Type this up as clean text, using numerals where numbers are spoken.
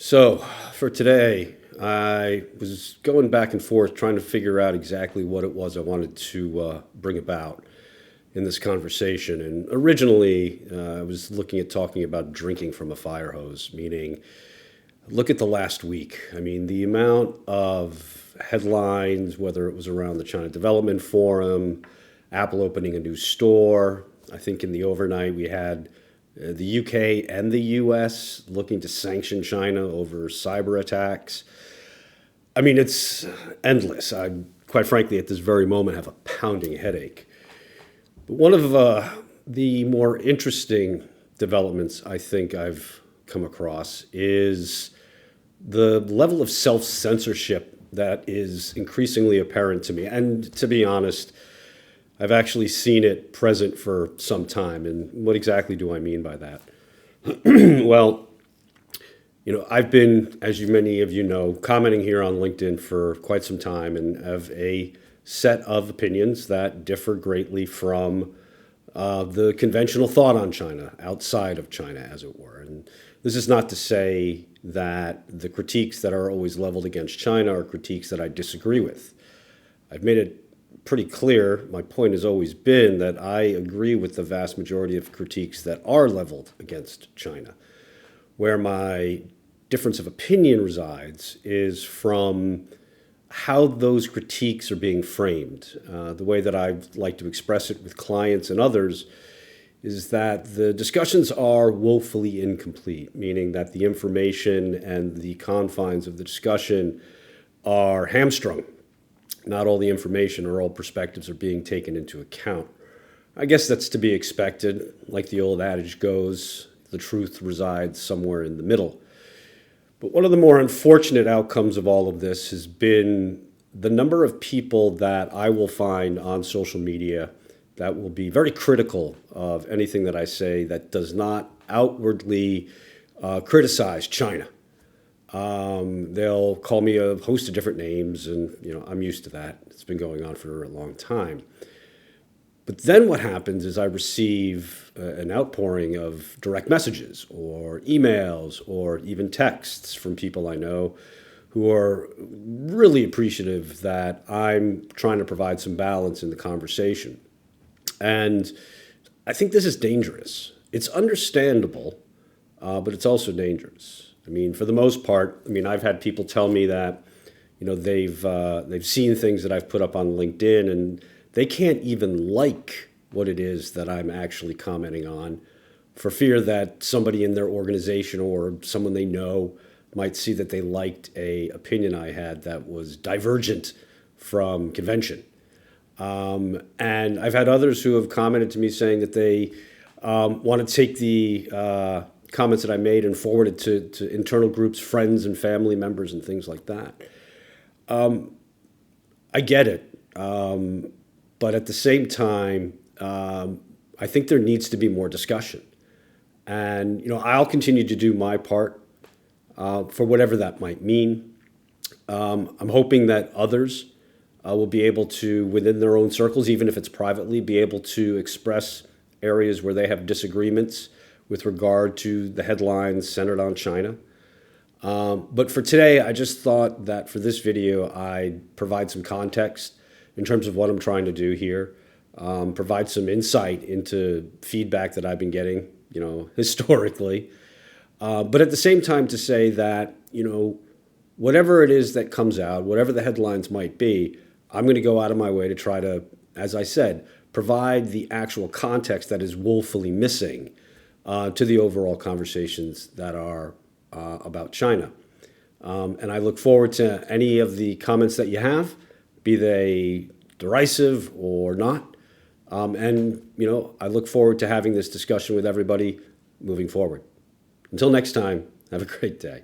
So, for today, I was going back and forth trying to figure out exactly what it was I wanted to bring about in this conversation. And originally, I was looking at talking about drinking from a fire hose, meaning look at the last week. I mean, the amount of headlines, whether it was around the China Development Forum, Apple opening a new store. I think in the overnight we had the UK and the US looking to sanction China over cyber attacks. I mean, it's endless. I, quite frankly, at this very moment, have a pounding headache. But one of the more interesting developments I think I've come across is the level of self-censorship that is increasingly apparent to me. And to be honest, I've actually seen it present for some time. And what exactly do I mean by that? Well, I've been, as many of you know, commenting here on LinkedIn for quite some time and have a set of opinions that differ greatly from the conventional thought on China, outside of China, as it were. And this is not to say that the critiques that are always leveled against China are critiques that I disagree with. I've made it pretty clear, my point has always been that I agree with the vast majority of critiques that are leveled against China. Where my difference of opinion resides is from how those critiques are being framed. The way that I like to express it with clients and others is that the discussions are woefully incomplete, meaning that the information and the confines of the discussion are hamstrung. Not all the information or all perspectives are being taken into account. I guess that's to be expected. Like the old adage goes, the truth resides somewhere in the middle. But one of the more unfortunate outcomes of all of this has been the number of people that I will find on social media that will be very critical of anything that I say that does not outwardly criticize China. They'll call me a host of different names, and I'm used to that. It's been going on for a long time. But then what happens is I receive an outpouring of direct messages or emails or even texts from people I know who are really appreciative that I'm trying to provide some balance in the conversation. And I think this is dangerous. It's understandable, but it's also dangerous. I mean, for the most part, I've had people tell me that, they've seen things that I've put up on LinkedIn and they can't even like what it is that I'm actually commenting on for fear that somebody in their organization or someone they know might see that they liked a opinion I had that was divergent from convention. And I've had others who have commented to me saying that they want to take the comments that I made and forward it to internal groups, friends and family members and things like that. I get it. But at the same time, I think there needs to be more discussion. And, I'll continue to do my part for whatever that might mean. I'm hoping that others will be able to, within their own circles, even if it's privately, be able to express areas where they have disagreements with regard to the headlines centered on China. But for today, I just thought that for this video, I'd provide some context in terms of what I'm trying to do here, provide some insight into feedback that I've been getting, historically. But at the same time to say that, whatever it is that comes out, whatever the headlines might be, I'm going to go out of my way to try to, as I said, provide the actual context that is woefully missing to the overall conversations that are about China. And I look forward to any of the comments that you have, be they derisive or not. And I look forward to having this discussion with everybody moving forward. Until next time, have a great day.